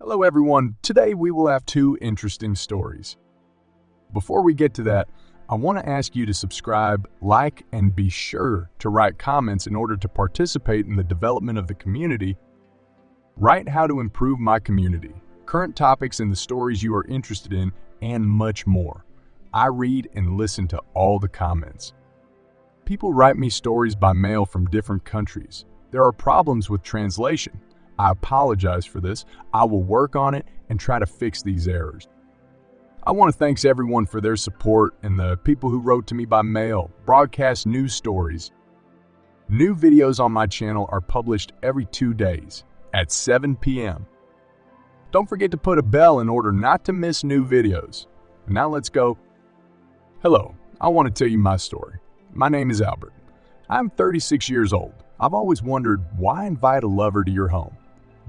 Hello everyone, today we will have two interesting stories. Before we get to that, I want to ask you to subscribe, like, and be sure to write comments in order to participate in the development of the community. Write how to improve my community, current topics and the stories you are interested in, and much more. I read and listen to all the comments. People write me stories by mail from different countries. There are problems with translation. I apologize for this. I will work on it and try to fix these errors. I want to thank everyone for their support and the people who wrote to me by mail, broadcast news stories. New videos on my channel are published every 2 days at 7 p.m. Don't forget to put a bell in order not to miss new videos. Now let's go. Hello, I want to tell you my story. My name is Albert. I'm 36 years old. I've always wondered, why invite a lover to your home?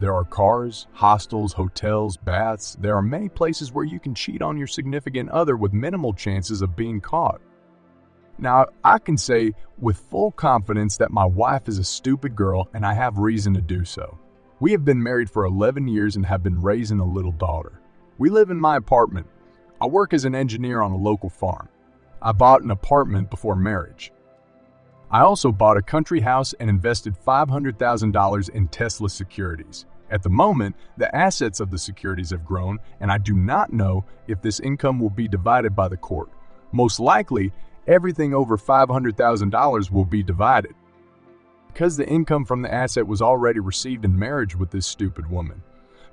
There are cars, hostels, hotels, baths. There are many places where you can cheat on your significant other with minimal chances of being caught. Now, I can say with full confidence that my wife is a stupid girl and I have reason to do so. We have been married for 11 years and have been raising a little daughter. We live in my apartment. I work as an engineer on a local farm. I bought an apartment before marriage. I also bought a country house and invested $500,000 in Tesla securities. At the moment, the assets of the securities have grown, and I do not know if this income will be divided by the court. Most likely, everything over $500,000 will be divided, because the income from the asset was already received in marriage with this stupid woman.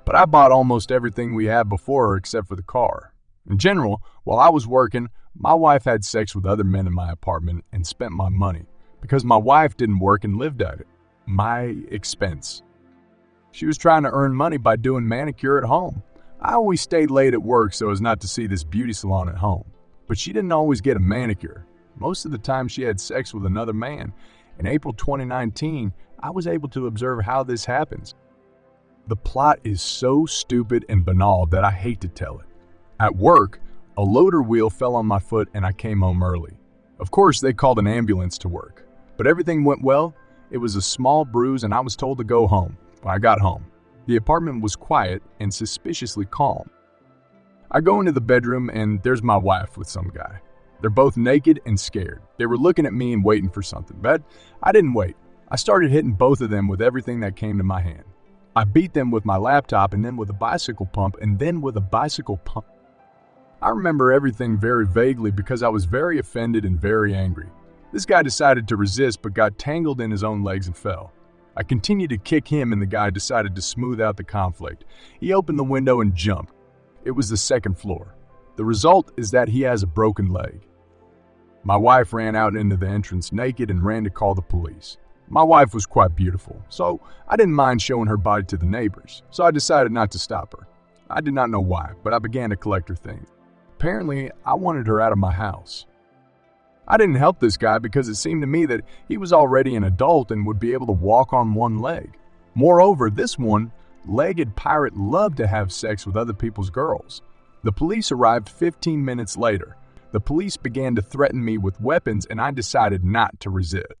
But I bought almost everything we had before her except for the car. In general, while I was working, my wife had sex with other men in my apartment and spent my money, because my wife didn't work and lived at it. My expense. She was trying to earn money by doing manicure at home. I always stayed late at work so as not to see this beauty salon at home. But she didn't always get a manicure. Most of the time she had sex with another man. In April 2019, I was able to observe how this happens. The plot is so stupid and banal that I hate to tell it. At work, a loader wheel fell on my foot and I came home early. Of course, they called an ambulance to work. But everything went well. It was a small bruise and I was told to go home. When I got home, the apartment was quiet and suspiciously calm. I go into the bedroom and there's my wife with some guy. They're both naked and scared. They were looking at me and waiting for something, but I didn't wait. I started hitting both of them with everything that came to my hand. I beat them with my laptop and then with a bicycle pump and then with a bicycle pump. I remember everything very vaguely because I was very offended and very angry. This guy decided to resist but got tangled in his own legs and fell. I continued to kick him and the guy decided to smooth out the conflict. He opened the window and jumped. It was the second floor. The result is that he has a broken leg. My wife ran out into the entrance naked and ran to call the police. My wife was quite beautiful, so I didn't mind showing her body to the neighbors, so I decided not to stop her. I did not know why, but I began to collect her things. Apparently, I wanted her out of my house. I didn't help this guy because it seemed to me that he was already an adult and would be able to walk on one leg. Moreover, this one-legged pirate loved to have sex with other people's girls. The police arrived 15 minutes later. The police began to threaten me with weapons and I decided not to resist.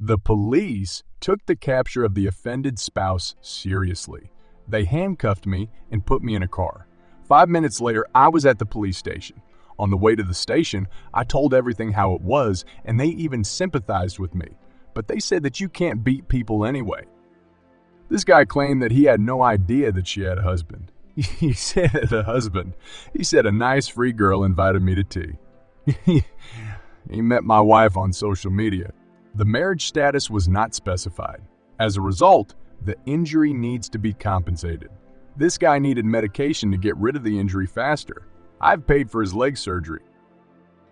The police took the capture of the offended spouse seriously. They handcuffed me and put me in a car. 5 minutes later, I was at the police station. On the way to the station, I told everything how it was, and they even sympathized with me. But they said that you can't beat people anyway. This guy claimed that he had no idea that she had a husband. He said a husband. He said a nice free girl invited me to tea. He met my wife on social media. The marriage status was not specified. As a result, the injury needs to be compensated. This guy needed medication to get rid of the injury faster. I've paid for his leg surgery.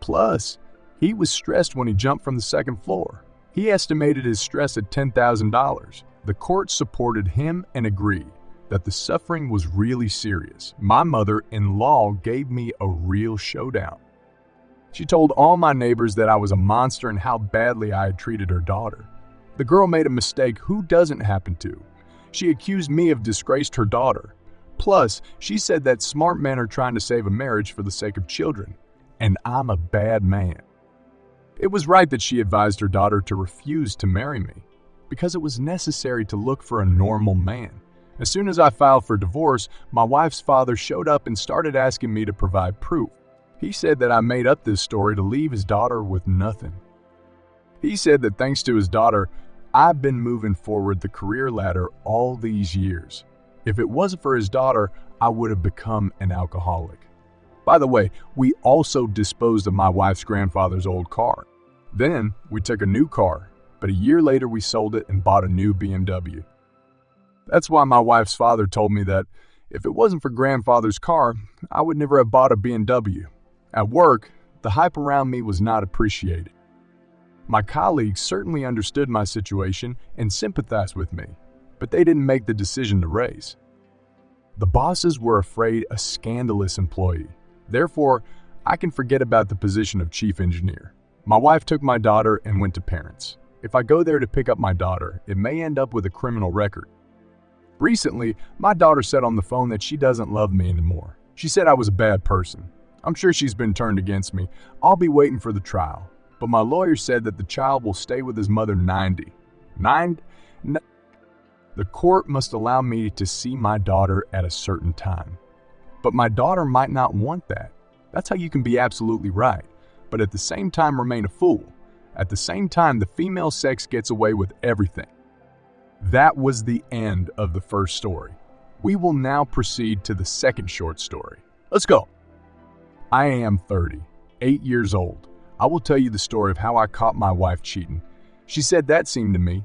Plus, he was stressed when he jumped from the second floor. He estimated his stress at $10,000. The court supported him and agreed that the suffering was really serious. My mother-in-law gave me a real showdown. She told all my neighbors that I was a monster and how badly I had treated her daughter. The girl made a mistake who doesn't happen to. She accused me of disgraced her daughter. Plus, she said that smart men are trying to save a marriage for the sake of children, and I'm a bad man. It was right that she advised her daughter to refuse to marry me, because it was necessary to look for a normal man. As soon as I filed for divorce, my wife's father showed up and started asking me to provide proof. He said that I made up this story to leave his daughter with nothing. He said that thanks to his daughter, I've been moving forward the career ladder all these years. If it wasn't for his daughter, I would have become an alcoholic. By the way, we also disposed of my wife's grandfather's old car. Then we took a new car, but a year later we sold it and bought a new BMW. That's why my wife's father told me that if it wasn't for grandfather's car, I would never have bought a BMW. At work, the hype around me was not appreciated. My colleagues certainly understood my situation and sympathized with me, but they didn't make the decision to raise. The bosses were afraid a scandalous employee. Therefore, I can forget about the position of chief engineer. My wife took my daughter and went to parents. If I go there to pick up my daughter, it may end up with a criminal record. Recently, my daughter said on the phone that she doesn't love me anymore. She said I was a bad person. I'm sure she's been turned against me. I'll be waiting for the trial. But my lawyer said that the child will stay with his mother 90. The court must allow me to see my daughter at a certain time. But my daughter might not want that. That's how you can be absolutely right, but at the same time remain a fool. At the same time, the female sex gets away with everything. That was the end of the first story. We will now proceed to the second short story. Let's go. I am 30, 8 years old. I will tell you the story of how I caught my wife cheating. She said that seemed to me.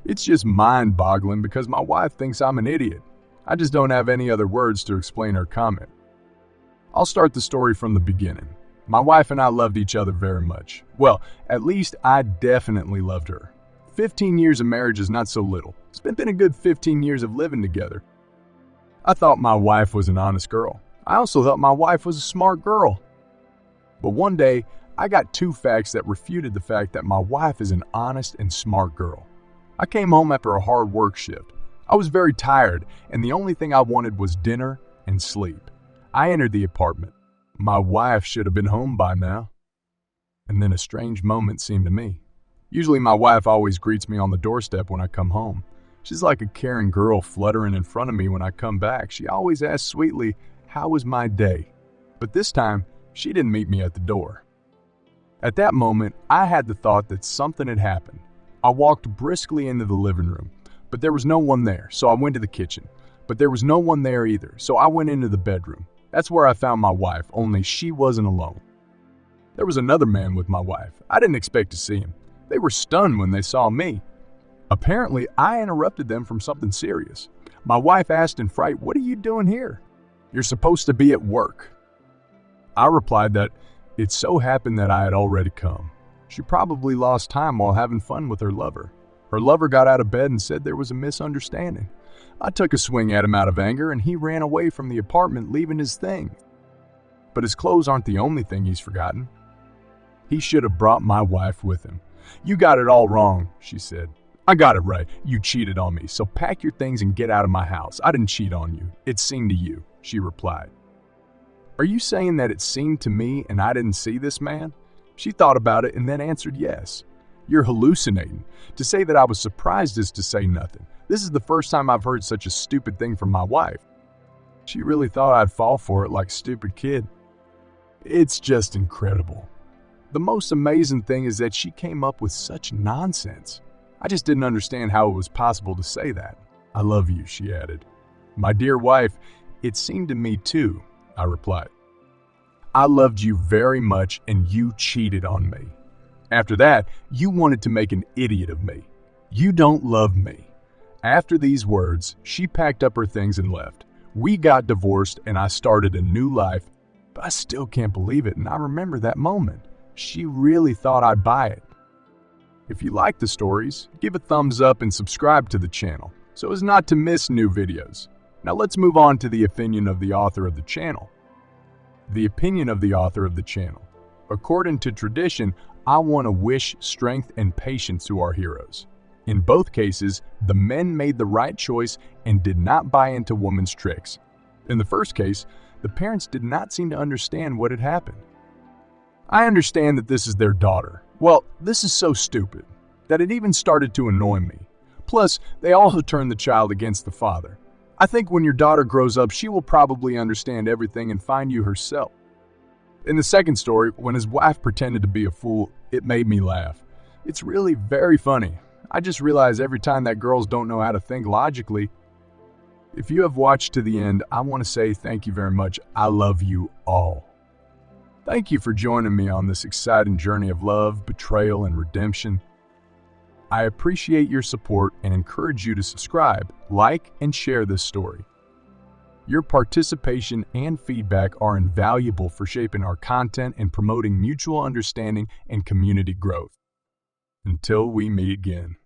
It's just mind-boggling because my wife thinks I'm an idiot. I just don't have any other words to explain her comment. I'll start the story from the beginning. My wife and I loved each other very much. Well, at least I definitely loved her. 15 years of marriage is not so little. It's been a good 15 years of living together. I thought my wife was an honest girl. I also thought my wife was a smart girl. But one day, I got two facts that refuted the fact that my wife is an honest and smart girl. I came home after a hard work shift. I was very tired, and the only thing I wanted was dinner and sleep. I entered the apartment. My wife should have been home by now. And then a strange moment seemed to me. Usually my wife always greets me on the doorstep when I come home. She's like a caring girl fluttering in front of me when I come back. She always asks sweetly, "How was my day?" But this time, she didn't meet me at the door. At that moment, I had the thought that something had happened. I walked briskly into the living room, but there was no one there, so I went to the kitchen. But there was no one there either, so I went into the bedroom. That's where I found my wife, only she wasn't alone. There was another man with my wife. I didn't expect to see him. They were stunned when they saw me. Apparently, I interrupted them from something serious. My wife asked in fright, "What are you doing here? You're supposed to be at work." I replied that it so happened that I had already come. She probably lost time while having fun with her lover. Her lover got out of bed and said there was a misunderstanding. I took a swing at him out of anger and he ran away from the apartment leaving his thing. But his clothes aren't the only thing he's forgotten. He should have brought my wife with him. "You got it all wrong," she said. "I got it right. You cheated on me, so pack your things and get out of my house. I didn't cheat on you. It seemed to you," she replied. "Are you saying that it seemed to me and I didn't see this man?" She thought about it and then answered yes. "You're hallucinating. To say that I was surprised is to say nothing. This is the first time I've heard such a stupid thing from my wife. She really thought I'd fall for it like a stupid kid. It's just incredible. The most amazing thing is that she came up with such nonsense. I just didn't understand how it was possible to say that. I love you," she added. "My dear wife, it seemed to me too," I replied. "I loved you very much and you cheated on me. After that, you wanted to make an idiot of me. You don't love me." After these words, she packed up her things and left. We got divorced and I started a new life, but I still can't believe it, and I remember that moment. She really thought I'd buy it. If you like the stories, give a thumbs up and subscribe to the channel so as not to miss new videos. Now let's move on to the opinion of the author of the channel. The opinion of the author of the channel. According to tradition, I want to wish strength and patience to our heroes. In both cases, the men made the right choice and did not buy into woman's tricks. In the first case, the parents did not seem to understand what had happened. I understand that this is their daughter. Well, this is so stupid that it even started to annoy me. Plus, they also turn the child against the father. I think when your daughter grows up, she will probably understand everything and find you herself. In the second story, when his wife pretended to be a fool, it made me laugh. It's really very funny. I just realize every time that girls don't know how to think logically. If you have watched to the end, I want to say thank you very much. I love you all. Thank you for joining me on this exciting journey of love, betrayal, and redemption. I appreciate your support and encourage you to subscribe, like, and share this story. Your participation and feedback are invaluable for shaping our content and promoting mutual understanding and community growth. Until we meet again.